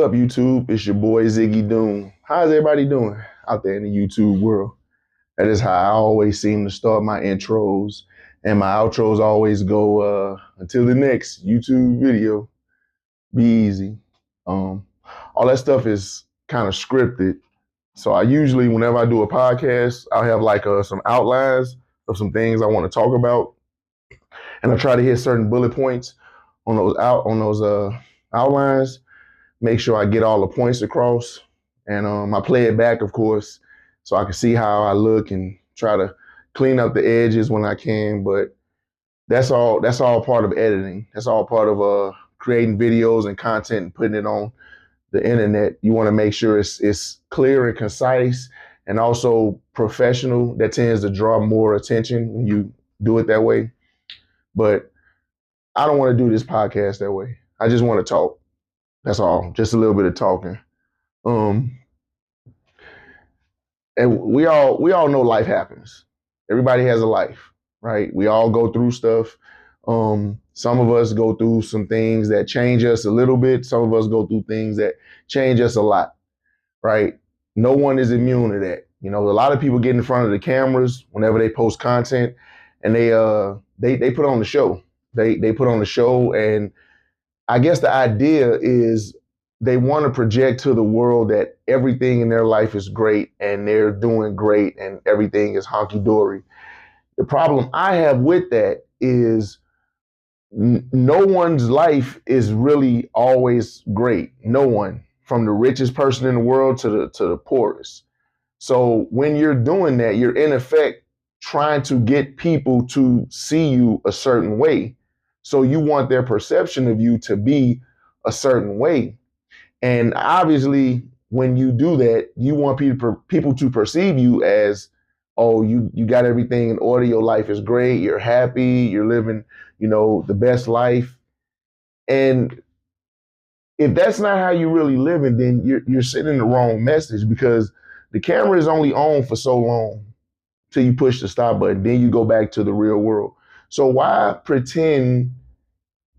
up, YouTube? It's your boy Ziggy Doom. How's everybody doing out there in the YouTube world? That is how I always seem to start my intros, and my outros always go until the next YouTube video. Be easy. Um, all that stuff is kind of scripted. So I usually, whenever I do a podcast, I'll have like some outlines of some things I want to talk about, and I try to hit certain bullet points on those outlines. Make sure I get all the points across, and I play it back, of course, so I can see how I look and try to clean up the edges when I can. But that's all. That's all part of editing. That's all part of creating videos and content and putting it on the internet. You want to make sure it's clear and concise, and also professional. That tends to draw more attention when you do it that way. But I don't want to do this podcast that way. I just want to talk. That's all. Just a little bit of talking. And we all know life happens. Everybody has a life, right? We all go through stuff. Some of us go through some things that change us a little bit. Some of us go through things that change us a lot, right? No one is immune to that. You know, a lot of people get in front of the cameras whenever they post content, and they put on the show. They put on the show, and I guess the idea is they want to project to the world that everything in their life is great and they're doing great and everything is honky-dory. The problem I have with that is no one's life is really always great. No one, from the richest person in the world to the poorest. So when you're doing that, you're in effect trying to get people to see you a certain way. So you want their perception of you to be a certain way. And obviously, when you do that, you want people to perceive you as, oh, you got everything in order. Your life is great. You're happy. You're living, the best life. And if that's not how you're really living, then you're sending the wrong message, because the camera is only on for so long till you push the stop button. Then you go back to the real world. So why pretend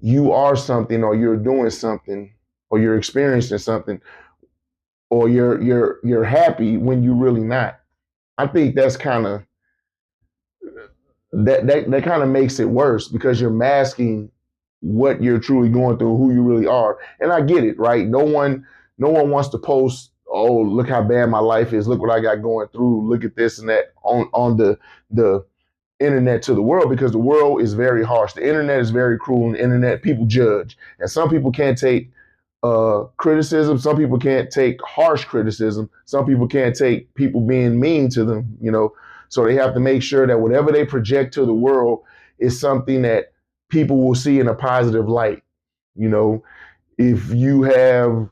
you are something, or you're doing something, or you're experiencing something, or you're happy when you're really not? I think that's kind of that kind of makes it worse, because you're masking what you're truly going through, who you really are. And I get it, right? No one wants to post, oh, look how bad my life is, look what I got going through, look at this and that on the internet to the world, because the world is very harsh. The internet is very cruel, and the internet, people judge. And some people can't take criticism. Some people can't take harsh criticism. Some people can't take people being mean to them, So they have to make sure that whatever they project to the world is something that people will see in a positive light. If you have,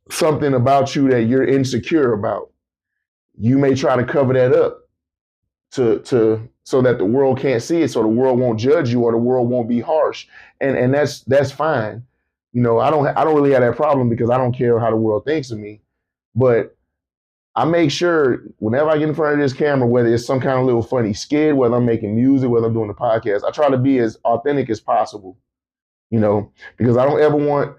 something about you that you're insecure about, you may try to cover that up so that the world can't see it, so the world won't judge you, or the world won't be harsh. And that's fine. I don't really have that problem, because I don't care how the world thinks of me. But I make sure whenever I get in front of this camera, whether it's some kind of little funny skit, whether I'm making music, whether I'm doing a podcast, I try to be as authentic as possible, because I don't ever want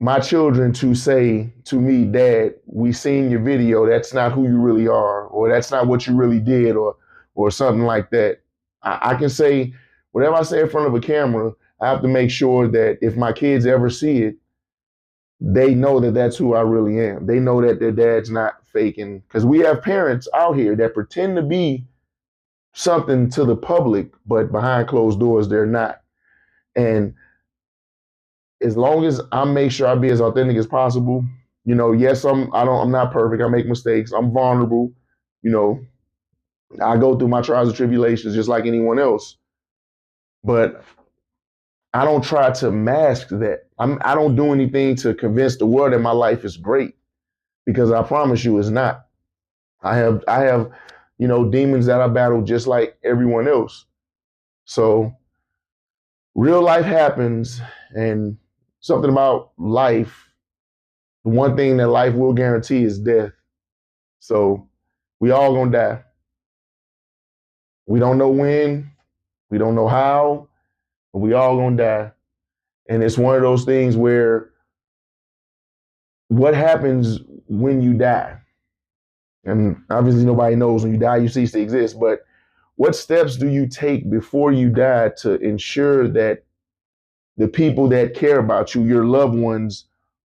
my children to say to me, Dad, we seen your video, that's not who you really are, or that's not what you really did, or something like that. I can say whatever I say in front of a camera. I have to make sure that if my kids ever see it, they know that that's who I really am. They know that their dad's not faking, because we have parents out here that pretend to be something to the public, but behind closed doors, they're not. And as long as I make sure I be as authentic as possible, yes, I'm not perfect. I make mistakes. I'm vulnerable. I go through my trials and tribulations just like anyone else. But I don't try to mask that. I don't do anything to convince the world that my life is great, because I promise you it's not. I have demons that I battle just like everyone else. So real life happens, and something about life, the one thing that life will guarantee is death. So we all gonna die. We don't know when, we don't know how, but we all gonna die. And it's one of those things where what happens when you die? And obviously nobody knows when you die, you cease to exist, but what steps do you take before you die to ensure that the people that care about you, your loved ones,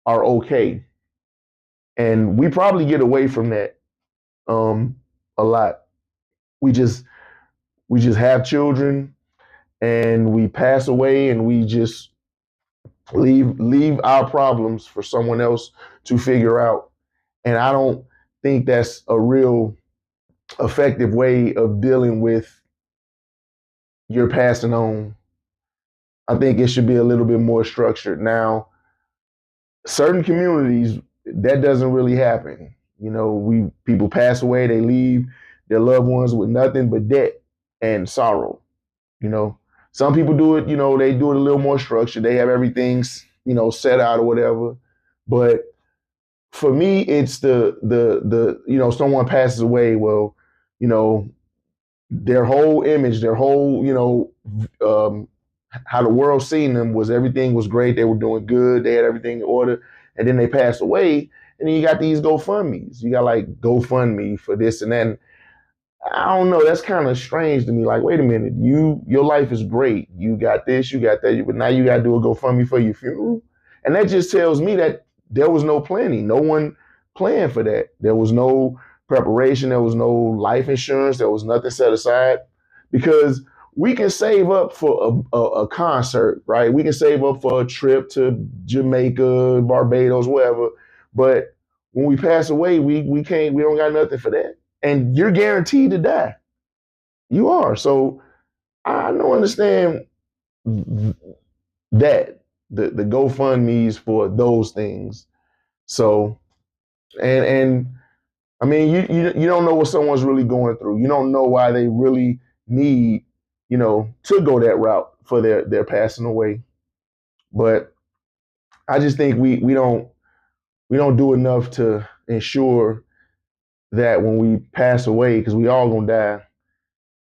are okay? And we probably get away from that a lot. We just we just have children and we pass away and we just leave our problems for someone else to figure out. And I don't think that's a real effective way of dealing with your passing on. I think it should be a little bit more structured. Now, certain communities that doesn't really happen. You know, we people pass away, they leave their loved ones with nothing but debt and sorrow. You know, some people do it. You know, they do it a little more structured. They have everything, set out or whatever. But for me, it's the someone passes away. Well, you know, their whole image, their whole how the world seen them was everything was great. They were doing good. They had everything in order, and then they passed away. And then you got these GoFundMe's. You got like GoFundMe for this and that. And I don't know. That's kind of strange to me. Like, wait a minute. Your life is great. You got this. You got that. But now you got to do a GoFundMe for your funeral. And that just tells me that there was no planning. No one planned for that. There was no preparation. There was no life insurance. There was nothing set aside because we can save up for a concert, right? We can save up for a trip to Jamaica, Barbados, wherever. But when we pass away, we can't. We don't got nothing for that. And you're guaranteed to die. You are. So I don't understand that the GoFundMe's for those things. So and I mean you don't know what someone's really going through. You don't know why they really need to go that route for their passing away. But I just think we don't do enough to ensure that when we pass away, because we all gonna die,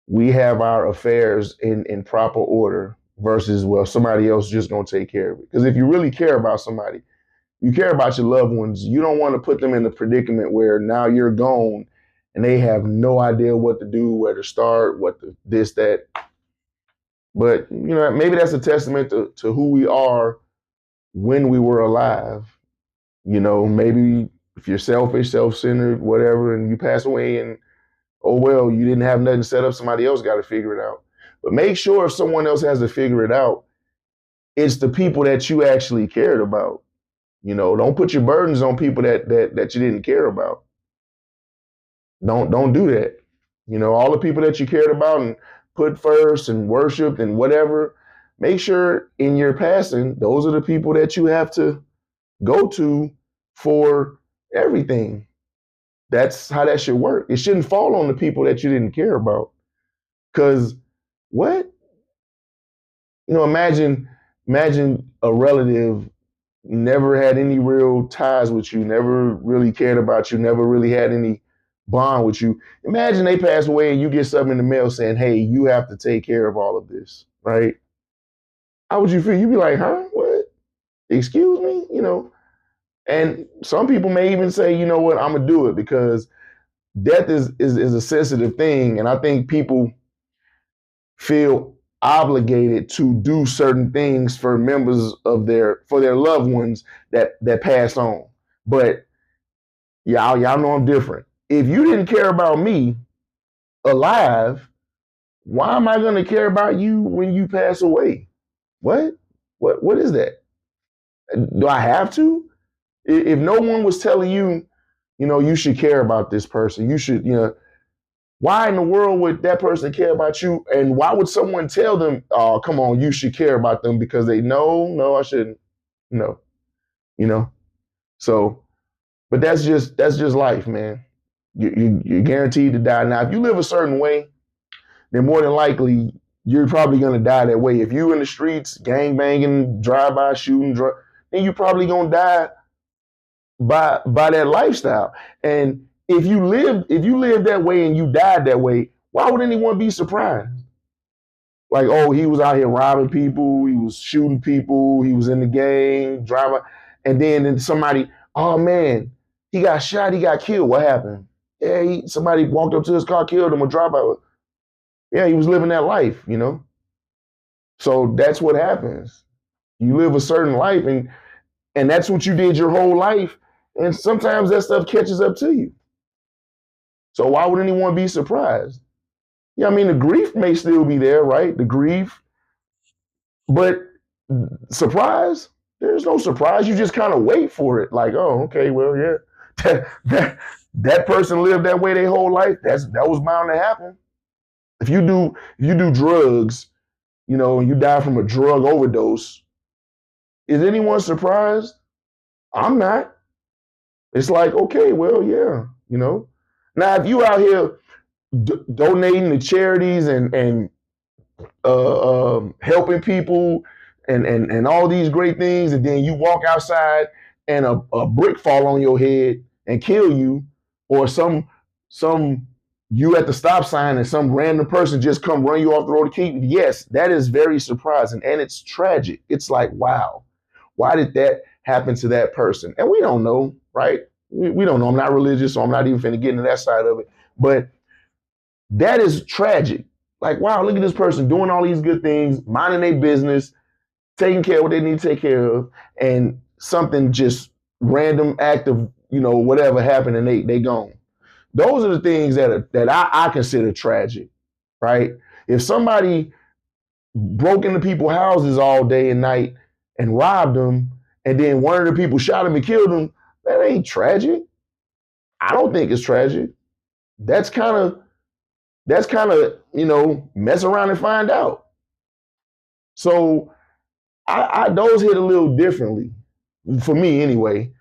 we have our affairs in proper order versus, well, somebody else just gonna take care of it. Because if you really care about somebody, you care about your loved ones, you don't want to put them in a predicament where now you're gone and they have no idea what to do, where to start, this, that. But maybe that's a testament to who we are when we were alive. Maybe if you're selfish, self-centered, whatever, and you pass away and, oh, well, you didn't have nothing set up, somebody else got to figure it out. But make sure if someone else has to figure it out, it's the people that you actually cared about. Don't put your burdens on people that you didn't care about. Don't do that. All the people that you cared about and put first and worshiped and whatever, make sure in your passing, those are the people that you have to go to for everything. That's how that should work. It shouldn't fall on the people that you didn't care about. Because what? Imagine a relative never had any real ties with you, never really cared about you, never really had any bond with you. Imagine they pass away and you get something in the mail saying, hey, you have to take care of all of this, right? How would you feel? You'd be like, huh? What? Excuse me? And some people may even say, you know what, I'm going to do it because death is a sensitive thing. And I think people feel obligated to do certain things for members of their loved ones that pass on. But y'all know I'm different. If you didn't care about me alive, why am I going to care about you when you pass away? What is that? Do I have to? If no one was telling you, you should care about this person, you should, why in the world would that person care about you? And why would someone tell them, oh, come on, you should care about them because they know, no, I shouldn't. No, So, but that's just life, man. You're guaranteed to die. Now, if you live a certain way, then more than likely you're probably gonna die that way. If you in the streets, gang banging, drive-by shooting, then you're probably gonna die by that lifestyle. And if you live that way and you died that way, why would anyone be surprised? Like, oh, he was out here robbing people, he was shooting people, he was in the gang, driving, and then somebody, oh man, he got shot, he got killed. What happened? Yeah, somebody walked up to his car, killed him, or drive by. Yeah, he was living that life, you know. So that's what happens. You live a certain life, and that's what you did your whole life. And sometimes that stuff catches up to you. So why would anyone be surprised? Yeah, I mean, the grief may still be there, right? The grief, but surprise, there's no surprise. You just kind of wait for it. Like, oh, okay, well, yeah, that person lived that way their whole life. That was bound to happen. If you do drugs, you know, and you die from a drug overdose, is anyone surprised? I'm not. It's like, okay, well, yeah, you know. Now, if you out here donating to charities and helping people and all these great things, and then you walk outside and a brick fall on your head and kill you, or some you at the stop sign and some random person just come run you off the road to keep you. Yes, that is very surprising and it's tragic. It's like, wow, why did that happen to that person? And we don't know, right? We don't know. I'm not religious, so I'm not even finna get into that side of it. But that is tragic. Like, wow, look at this person doing all these good things, minding their business, taking care of what they need to take care of, and something just random act of, you know, whatever happened and they gone. Those are the things that I consider tragic, right? If somebody broke into people's houses all day and night and robbed them, and then one of the people shot him and killed him, that ain't tragic. I don't think it's tragic. That's kind of, you know, mess around and find out. So those hit a little differently for me anyway.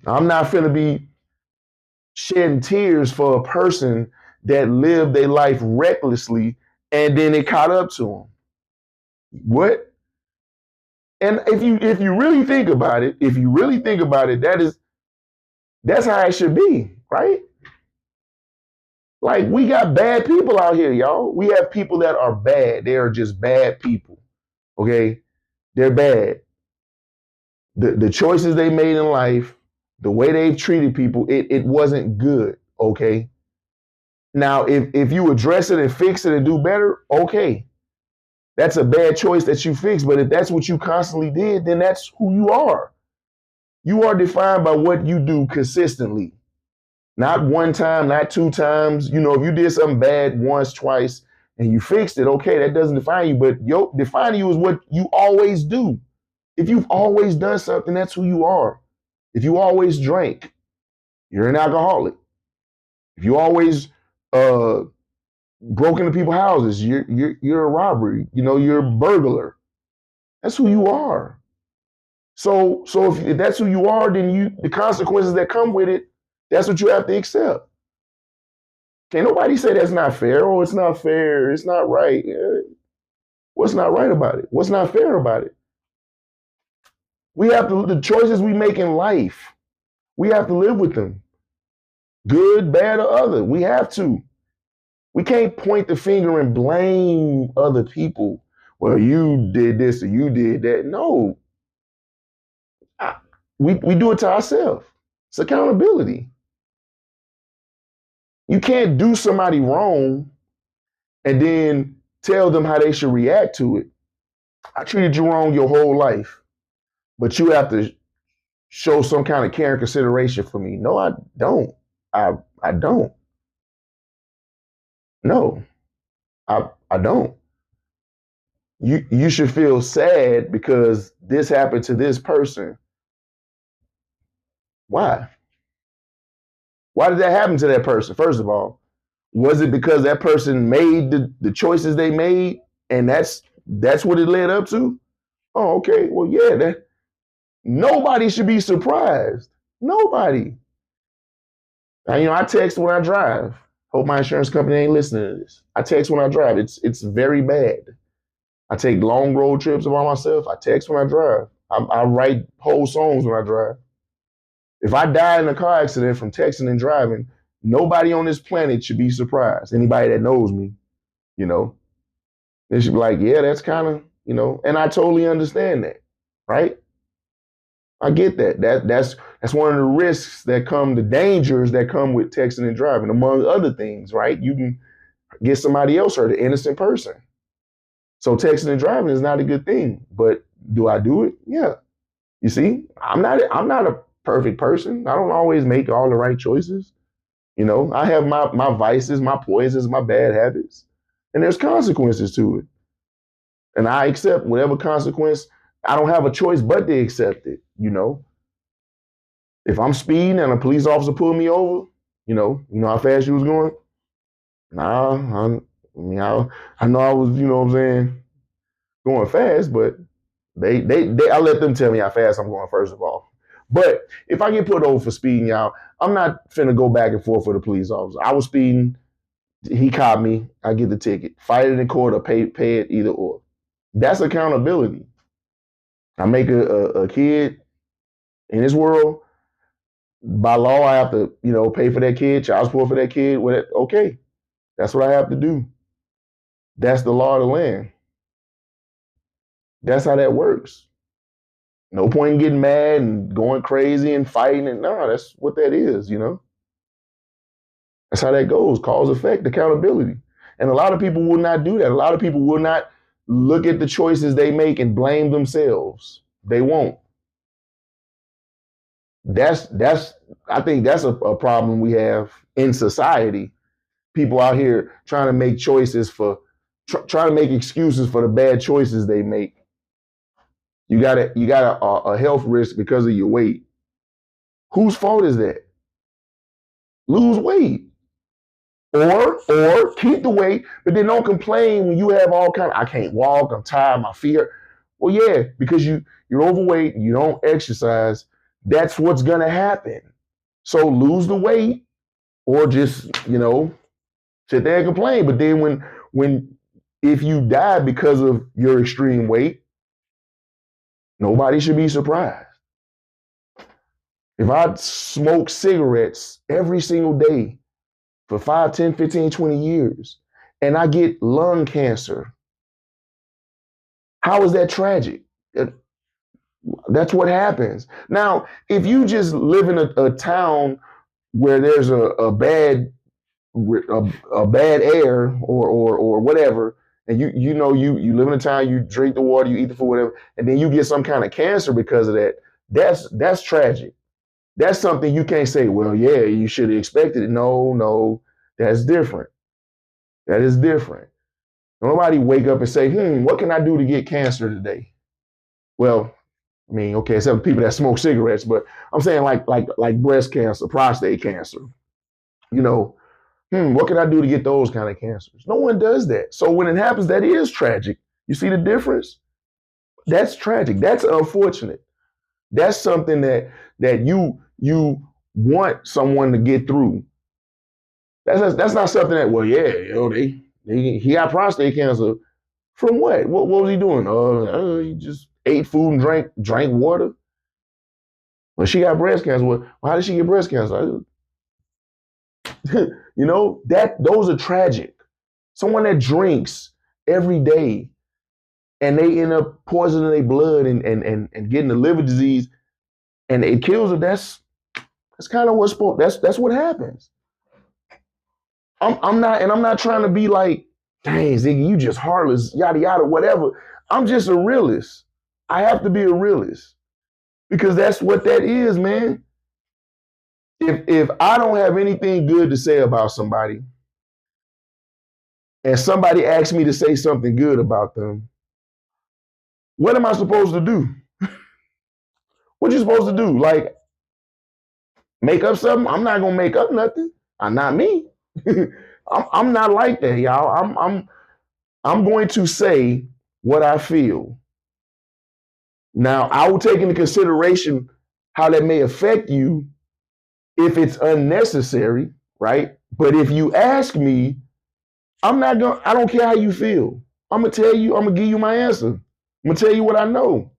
I'm not finna be shedding tears for a person that lived their life recklessly and then it caught up to them. What? And if you really think about it, that's how it should be, right? Like, we got bad people out here, y'all. We have people that are bad. They are just bad people. Okay? They're bad. The choices they made in life, the way they've treated people, it wasn't good. Okay. Now, if you address it and fix it and do better, okay. That's a bad choice that you fix. But if that's what you constantly did, then that's who you are. You are defined by what you do consistently. Not one time, not two times. You know, if you did something bad once, twice, and you fixed it, okay, that doesn't define you. But defining you is what you always do. If you've always done something, that's who you are. If you always drank, you're an alcoholic. If you always broke into people's houses, you're a robber. You know, you're a burglar. That's who you are. So if that's who you are, then the consequences that come with it, that's what you have to accept. Can't nobody say that's not fair. Oh, it's not fair. It's not right. What's not right about it? What's not fair about it? We have to, the choices we make in life, we have to live with them. Good, bad, or other. We have to. We can't point the finger and blame other people. Well, you did this or you did that. No. We do it to ourselves. It's accountability. You can't do somebody wrong and then tell them how they should react to it. I treated you wrong your whole life, but you have to show some kind of care and consideration for me. No, I don't. I don't. No, I don't. You should feel sad because this happened to this person. Why? Why did that happen to that person? First of all, was it because that person made the choices they made and that's what it led up to? Oh, okay. Well, yeah, nobody should be surprised. Nobody. Now, you know, I text when I drive. Hope my insurance company ain't listening to this. I text when I drive. It's very bad. I take long road trips by myself. I text when I drive. I write whole songs when I drive. If I die in a car accident from texting and driving, nobody on this planet should be surprised. Anybody that knows me, you know. And she'd be like, yeah, that's kind of, and I totally understand that, right? I get that. That's one of the risks that come, the dangers that come with texting and driving, among other things, right? You can get somebody else hurt, an innocent person. So texting and driving is not a good thing. But do I do it? Yeah. You see, I'm not a perfect person. I don't always make all the right choices. I have my vices, my poisons, my bad habits, and there's consequences to it. And I accept whatever consequence. I don't have a choice but to accept it. If I'm speeding and a police officer pulled me over, you know how fast you was going? Nah, I know I was, what I'm saying, going fast, but I let them tell me how fast I'm going, first of all. But if I get put over for speeding, y'all, I'm not finna go back and forth with the police officer. I was speeding, he caught me, I get the ticket. Fight it in court or pay it, either or. That's accountability. I make a kid in this world, by law, I have to, pay for that kid, child support for that kid. Okay, that's what I have to do. That's the law of the land. That's how that works. No point in getting mad and going crazy and fighting. And no, that's what that is. That's how that goes. Cause, effect, accountability. And a lot of people will not do that. A lot of people will not look at the choices they make and blame themselves. They won't. I think that's a problem we have in society. People out here trying to make choices trying to make excuses for the bad choices they make. You got a health risk because of your weight. Whose fault is that? Lose weight. Or keep the weight, but then don't complain when you have all kind of, I can't walk, I'm tired, my feet hurt. Well, yeah, because you're overweight, you don't exercise, that's what's gonna happen. So lose the weight or just, sit there and complain. But then if you die because of your extreme weight, nobody should be surprised. If I smoke cigarettes every single day for 5, 10, 15, 20 years, and I get lung cancer, how is that tragic? That's what happens. Now, if you just live in a town where there's a bad air or whatever, and you live in a town, you drink the water, you eat the food, whatever, and then you get some kind of cancer because of that, that's tragic. That's something you can't say, well, yeah, you should have expected it. No, that's different. That is different. Nobody wake up and say, what can I do to get cancer today? Well, I mean, okay, except people that smoke cigarettes, but I'm saying like breast cancer, prostate cancer. What can I do to get those kind of cancers? No one does that. So when it happens, that is tragic. You see the difference? That's tragic. That's unfortunate. That's something that you want someone to get through. That's not something that, well, yeah, he got prostate cancer. From what? What was he doing? He just ate food and drank water. Well, she got breast cancer. Well, how did she get breast cancer? Those are tragic. Someone that drinks every day and they end up poisoning their blood and getting the liver disease and it kills her, that's kind of that's what happens. I'm not trying to be like, dang, Ziggy, you just heartless, yada yada, whatever. I'm just a realist. I have to be a realist because that's what that is, man. If I don't have anything good to say about somebody and somebody asks me to say something good about them, what am I supposed to do? What you supposed to do? Like, make up something? I'm not gonna make up nothing. I'm not me. I'm not like that, y'all. I'm going to say what I feel. Now, I will take into consideration how that may affect you if it's unnecessary, right? But if you ask me, I don't care how you feel. I'm gonna tell you, I'm gonna give you my answer. I'm gonna tell you what I know.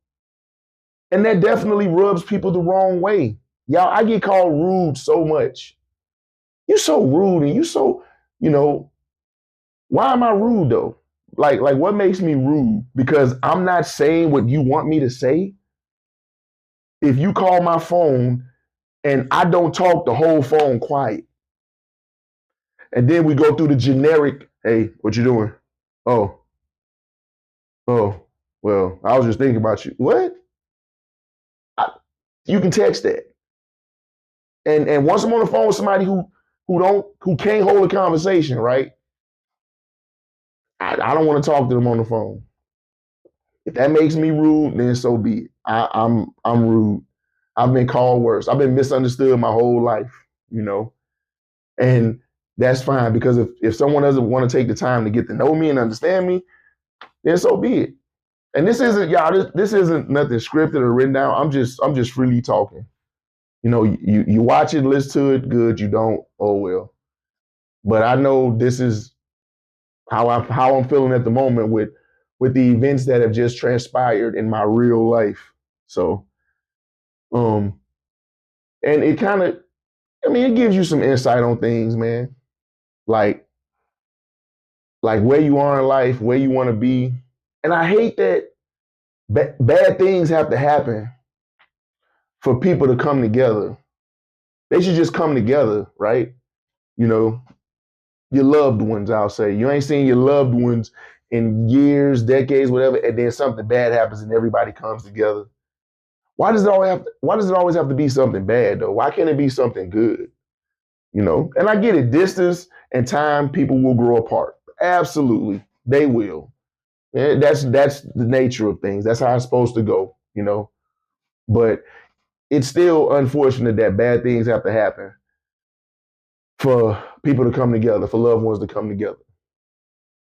And that definitely rubs people the wrong way. Y'all, I get called rude so much. You're so rude and you so, why am I rude though? like what makes me rude? Because I'm not saying what you want me to say. If you call my phone and I don't talk, the whole phone quiet, and then we go through the generic, hey, what you doing? Oh, oh, well, I was just thinking about you. What? I, you can text that. And once I'm on the phone with somebody who can't hold a conversation, right? I don't want to talk to them on the phone. If that makes me rude, then so be it. I'm rude. I've been called worse. I've been misunderstood my whole life, you know, and that's fine because if someone doesn't want to take the time to get to know me and understand me, then so be it. And this isn't y'all. This isn't nothing scripted or written down. I'm just freely talking. You know, you watch it, listen to it, good. You don't, oh well. But I know this is how I'm feeling at the moment with the events that have just transpired in my real life. So, um, and it kind of, I mean, it gives you some insight on things, man. Like like where you are in life, where you want to be. And I hate that bad things have to happen for people to come together. They should just come together, right? You know, your loved ones, I'll say. You ain't seen your loved ones in years, decades, whatever, and then something bad happens and everybody comes together. Why does it always have to be something bad though? Why can't it be something good? You know? And I get it, distance and time, people will grow apart. Absolutely. They will. And that's the nature of things. That's how it's supposed to go, you know. But it's still unfortunate that bad things have to happen for people to come together, for loved ones to come together.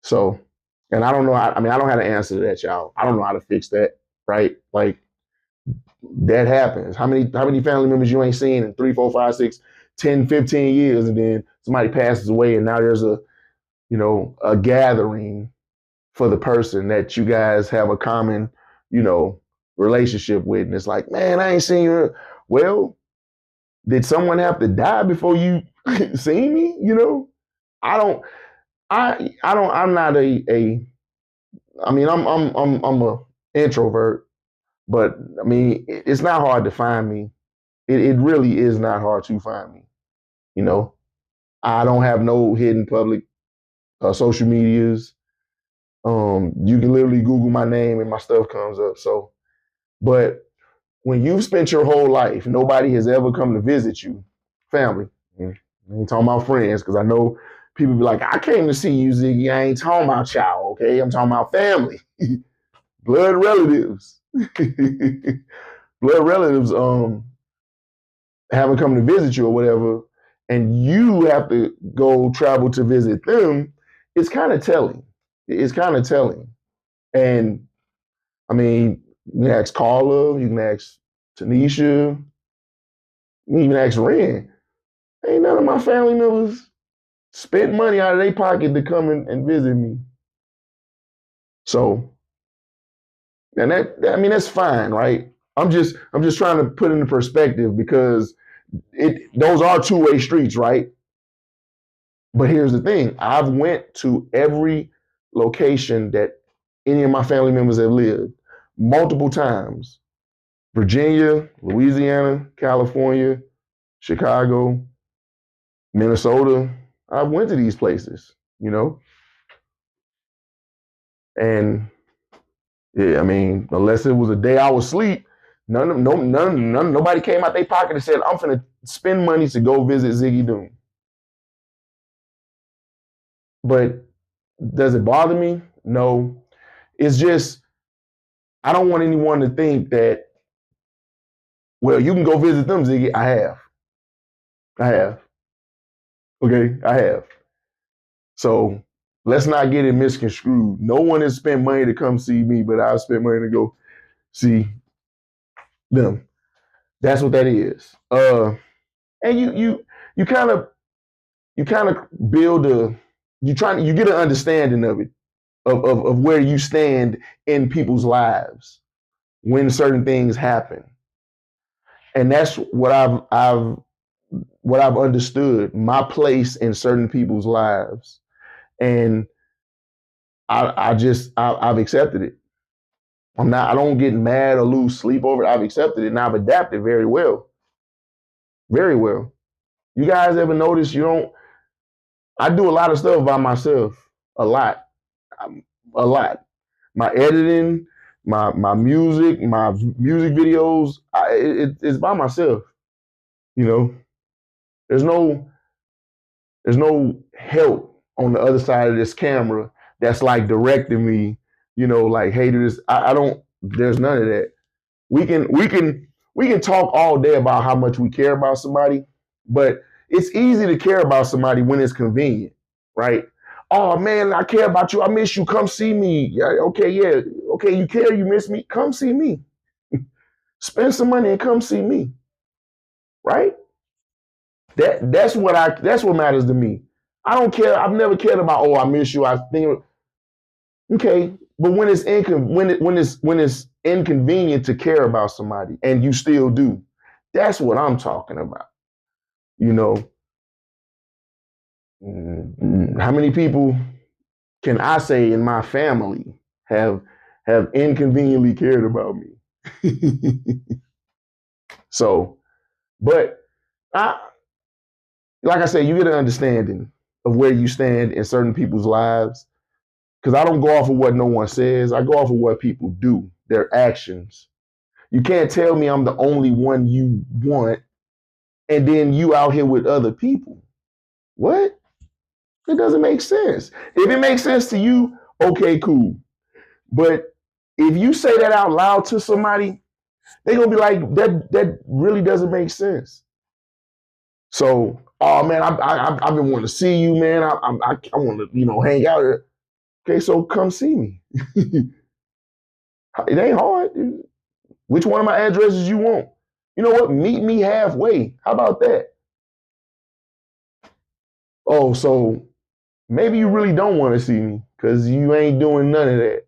So, and I don't know. I mean, I don't have an answer to that, y'all. I don't know how to fix that, right? Like that happens. How many family members you ain't seen in 3, 4, 5, 6, 10, 15 years, and then somebody passes away, and now there's a gathering for the person that you guys have a common, you know, relationship with, and it's like, man, I ain't seen you. Well, did someone have to die before you seen me? You know, I don't. I don't. I'm not a. I mean, I'm a introvert, but I mean, it's not hard to find me. It really is not hard to find me. You know, I don't have no hidden public social medias. You can literally Google my name and my stuff comes up. So, but when you've spent your whole life, nobody has ever come to visit you, family. I ain't talking about friends, because I know people be like, I came to see you, Ziggy. I ain't talking about y'all, okay? I'm talking about family. Blood relatives. Blood relatives haven't come to visit you or whatever, and you have to go travel to visit them, it's kind of telling. It's kind of telling. And I mean, you can ask Carla, you can ask Tanisha, you can even ask Ren. Ain't none of my family members spent money out of their pocket to come and visit me. So, and I mean, that's fine, right? I'm just trying to put into perspective because those are two-way streets, right? But here's the thing: I've went to every location that any of my family members have lived multiple times. Virginia, Louisiana, California, Chicago, Minnesota. I've went to these places, you know, and yeah, I mean, unless it was a day I was asleep, nobody came out their pocket and said, "I'm finna spend money to go visit Ziggy Doom." But does it bother me? No. It's just I don't want anyone to think that, well, you can go visit them, Ziggy. I have. I have. Okay, I have. So let's not get it misconstrued. No one has spent money to come see me, but I've spent money to go see them. That's what that is. And you kind of build you get an understanding of it, of where you stand in people's lives when certain things happen. And that's what I've understood, my place in certain people's lives. And I've accepted it. I don't get mad or lose sleep over it. I've accepted it and I've adapted very well. Very well. You guys ever notice I do a lot of stuff by myself. A lot. A lot. My editing, my music, my music videos, it's by myself. You know, there's no there's no help on the other side of this camera that's like directing me. Like, hey, do this. I don't. There's none of that. We can talk all day about how much we care about somebody, but it's easy to care about somebody when it's convenient, right? Oh man, I care about you. I miss you. Come see me. Yeah, okay, yeah. Okay, you care, you miss me. Come see me. Spend some money and come see me. Right? That's what matters to me. I don't care. I've never cared about, oh, I miss you. I think okay, but when it's inconvenient to care about somebody and you still do, that's what I'm talking about. You know, how many people can I say in my family have inconveniently cared about me? So, but I like I said, you get an understanding of where you stand in certain people's lives. Because I don't go off of what no one says. I go off of what people do, their actions. You can't tell me I'm the only one you want, and then you out here with other people. What? It doesn't make sense. If it makes sense to you, okay, cool. But if you say that out loud to somebody, they're gonna be like, that really doesn't make sense. So, oh man, I've been wanting to see you, man. I want to hang out here. Okay, so come see me. It ain't hard. Which one of my addresses you want? You know what? Meet me halfway. How about that? Oh, so maybe you really don't want to see me because you ain't doing none of that.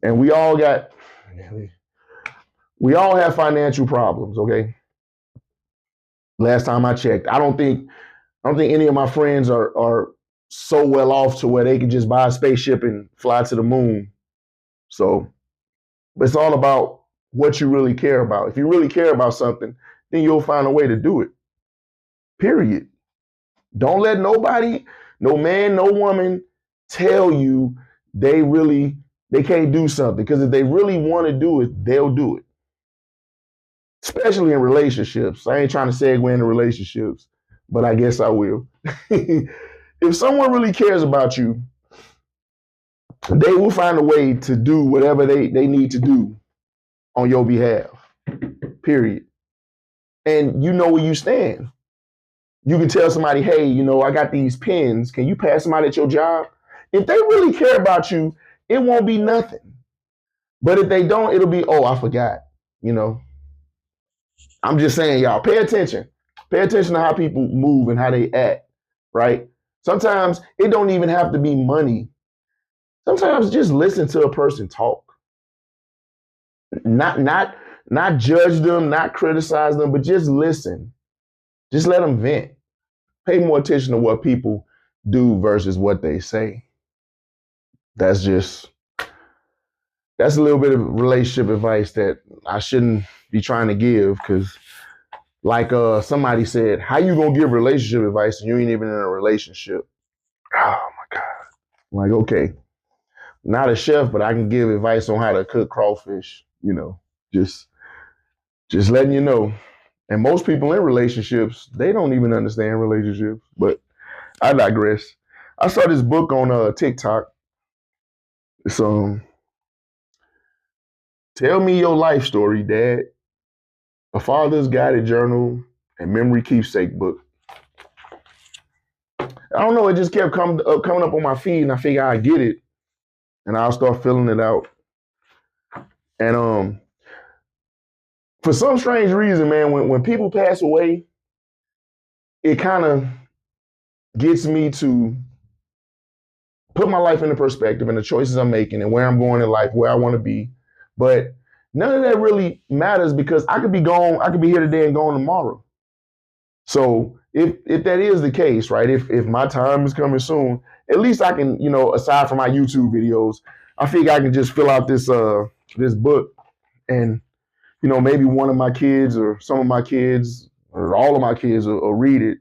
And we all have financial problems, okay? Last time I checked. I don't think any of my friends are so well off to where they can just buy a spaceship and fly to the moon. So, but it's all about what you really care about. If you really care about something, then you'll find a way to do it. Period. Don't let nobody, no man, no woman, tell you they can't do something. Because if they really want to do it, they'll do it. Especially in relationships. I ain't trying to segue into relationships, but I guess I will. If someone really cares about you, they will find a way to do whatever they need to do on your behalf. Period. And you know where you stand. You can tell somebody, hey, I got these pens. Can you pass them out at your job? If they really care about you, it won't be nothing. But if they don't, it'll be, oh, I forgot. I'm just saying, y'all, pay attention. Pay attention to how people move and how they act, right? Sometimes it don't even have to be money. Sometimes just listen to a person talk. Not judge them, not criticize them, but just listen. Just let them vent. Pay more attention to what people do versus what they say. That's a little bit of relationship advice that I shouldn't be trying to give because like somebody said, how you gonna give relationship advice and you ain't even in a relationship? Oh my God. I'm like, okay, not a chef, but I can give advice on how to cook crawfish, just letting you know. And most people in relationships, they don't even understand relationships, but I digress. I saw this book on TikTok. It's Tell Me Your Life Story, Dad. A Father's Guided Journal and Memory Keepsake Book. I don't know, it just kept coming up on my feed and I figured I'd get it and I'll start filling it out. And for some strange reason, man, when people pass away, it kind of gets me to put my life into perspective and the choices I'm making and where I'm going in life, where I want to be. But none of that really matters because I could be gone, I could be here today and gone tomorrow. So if that is the case, right? If my time is coming soon, at least I can, aside from my YouTube videos, I think I can just fill out this book, and maybe one of my kids or some of my kids or all of my kids will read it,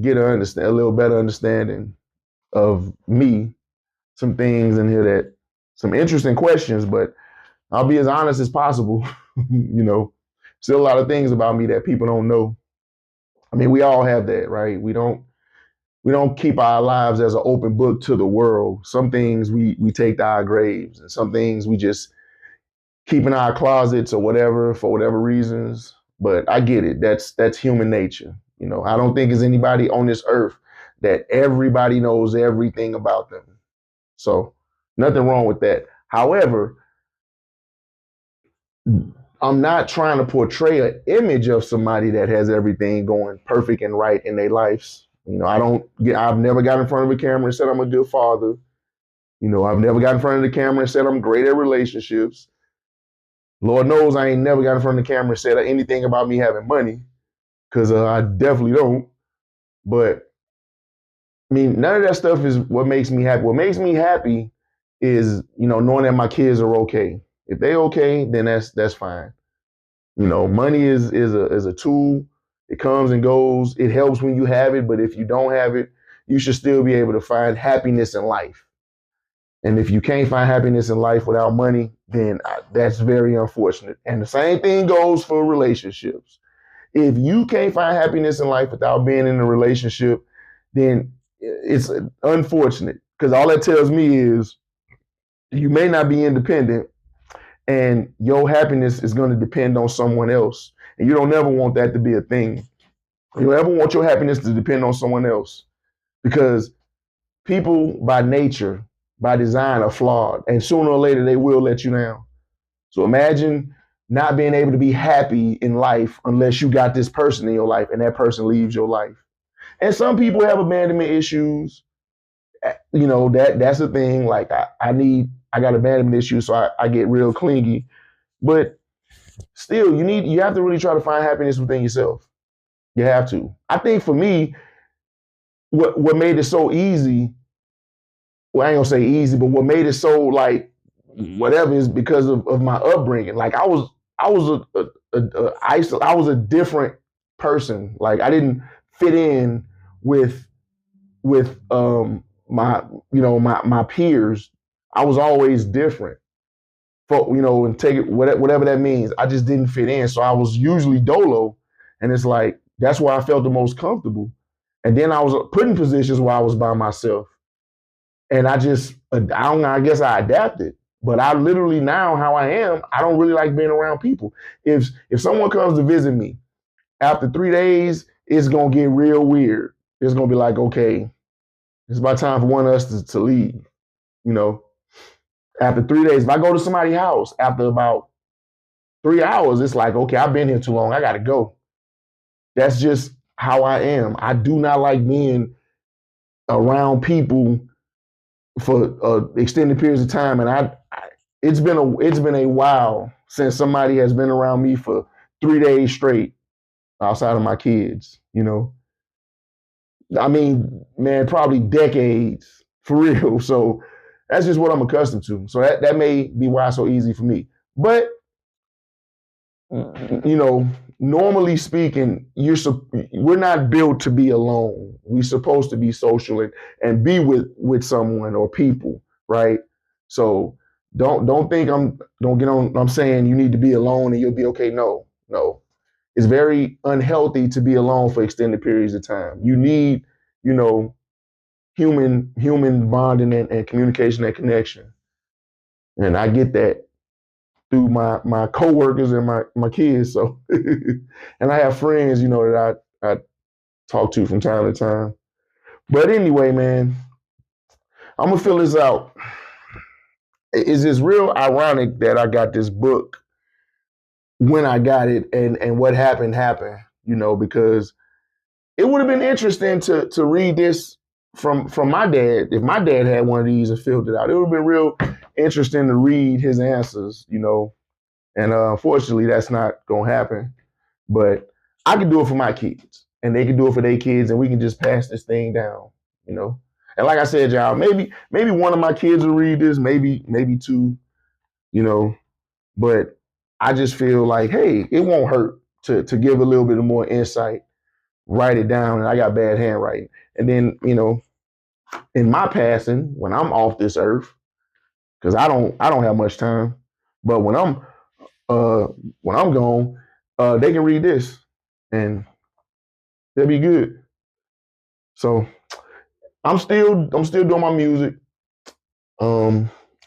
get a little better understanding of me, some things in here that some interesting questions, but I'll be as honest as possible. Still a lot of things about me that people don't know. I mean, we all have that, right? We don't keep our lives as an open book to the world. Some things we take to our graves, and some things we just keep in our closets or whatever for whatever reasons. But I get it. That's human nature. I don't think there's anybody on this earth that everybody knows everything about them. So nothing wrong with that. However, I'm not trying to portray an image of somebody that has everything going perfect and right in their lives. I've never got in front of a camera and said I'm a good father. I've never got in front of the camera and said I'm great at relationships. Lord knows I ain't never got in front of the camera and said anything about me having money, because I definitely don't. But I mean, none of that stuff is what makes me happy. What makes me happy is, knowing that my kids are okay. If they okay, then that's fine. Money is a tool. It comes and goes. It helps when you have it, but if you don't have it, you should still be able to find happiness in life. And if you can't find happiness in life without money, then that's very unfortunate. And the same thing goes for relationships. If you can't find happiness in life without being in a relationship, then it's unfortunate, because all that tells me is you may not be independent, and your happiness is going to depend on someone else. And you don't ever want that to be a thing. You don't ever want your happiness to depend on someone else, because people by nature, by design, are flawed, and sooner or later they will let you down. So imagine not being able to be happy in life unless you got this person in your life and that person leaves your life. And some people have abandonment issues. That's the thing. Like I got abandonment issues, so I get real clingy. But still, you have to really try to find happiness within yourself. You have to. I think for me, what made it so easy, well, I ain't gonna say easy, but what made it so like whatever is because of my upbringing. Like I was a different person. Like I didn't fit in with my peers. I was always different. And take it whatever that means. I just didn't fit in. So I was usually dolo, and it's like that's where I felt the most comfortable. And then I was put in positions where I was by myself. And I guess I adapted. But I literally now, how I am, I don't really like being around people. If someone comes to visit me, after 3 days, it's gonna get real weird. It's gonna be like, okay, it's about time for one of us to leave. After 3 days, if I go to somebody's house after about 3 hours, it's like, okay, I've been here too long. I gotta go. That's just how I am. I do not like being around people for extended periods of time, and it's been a while since somebody has been around me for 3 days straight, outside of my kids. I mean, man, probably decades for real. So that's just what I'm accustomed to. So that may be why it's so easy for me. But normally speaking, we're not built to be alone. We're supposed to be social and be with someone or people, right? So don't think I'm saying you need to be alone and you'll be okay. No. It's very unhealthy to be alone for extended periods of time. You need, human bonding and communication and connection. And I get that through my coworkers and my kids. So, and I have friends, that I talk to from time to time. But anyway, man, I'm gonna fill this out. It's real ironic that I got this book when I got it, and what happened, because it would have been interesting to read this from my dad. If my dad had one of these and filled it out, it would have been real interesting to read his answers, And unfortunately, that's not gonna happen. But I can do it for my kids, and they can do it for their kids, and we can just pass this thing down, you know. And like I said, y'all, maybe one of my kids will read this, maybe two, you know. But I just feel like, hey, it won't hurt to give a little bit of more insight, write it down, and I got bad handwriting. And then, you know, in my passing, when I'm off this earth, because I don't have much time, but when I'm gone, they can read this and they'll be good. So I'm still doing my music.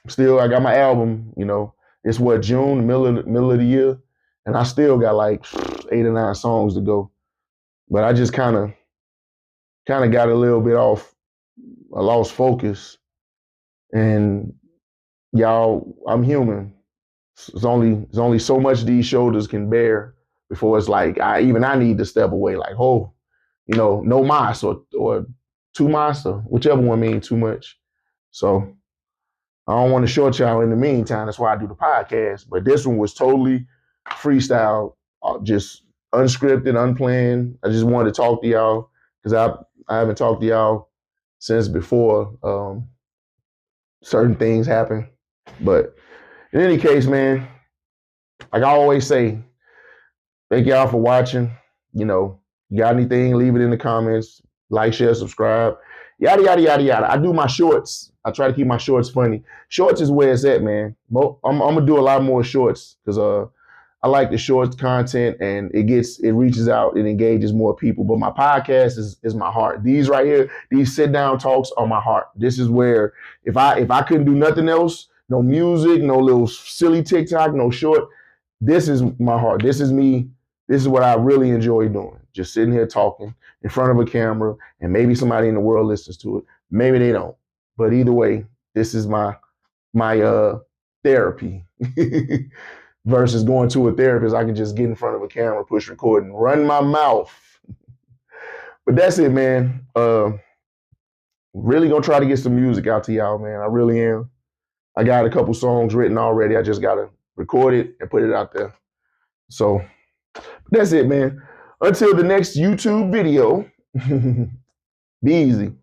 Still I got my album, you know. It's what, June, middle of the year, and I still got like 8 or 9 songs to go. But I just kind of got a little bit off. I lost focus, and y'all, I'm human. There's only so much these shoulders can bear before it's like I need to step away. Like, oh, you know, no mas or too mas, or whichever one means too much. So I don't want to short y'all in the meantime. That's why I do the podcast. But this one was totally freestyle, just unscripted, unplanned. I just wanted to talk to y'all because I haven't talked to y'all since before certain things happen. But in any case, man, like I always say, thank y'all for watching. You know, you got anything, leave it in the comments. Like, share, subscribe. Yada, yada, yada, yada. I do my shorts. I try to keep my shorts funny. Shorts is where it's at, man. I'm going to do a lot more shorts because I like the shorts content, and it reaches out and engages more people. But my podcast is my heart. These right here, these sit down talks are my heart. This is where if I couldn't do nothing else, no music, no little silly TikTok, no short, this is my heart. This is me. This is what I really enjoy doing. Just sitting here talking in front of a camera, and maybe somebody in the world listens to it. Maybe they don't. But either way, this is my therapy. Versus going to a therapist, I can just get in front of a camera, push record, and run my mouth. But that's it, man. Really gonna try to get some music out to y'all, man. I really am. I got a couple songs written already. I just gotta record it and put it out there. So that's it, man. Until the next YouTube video, be easy.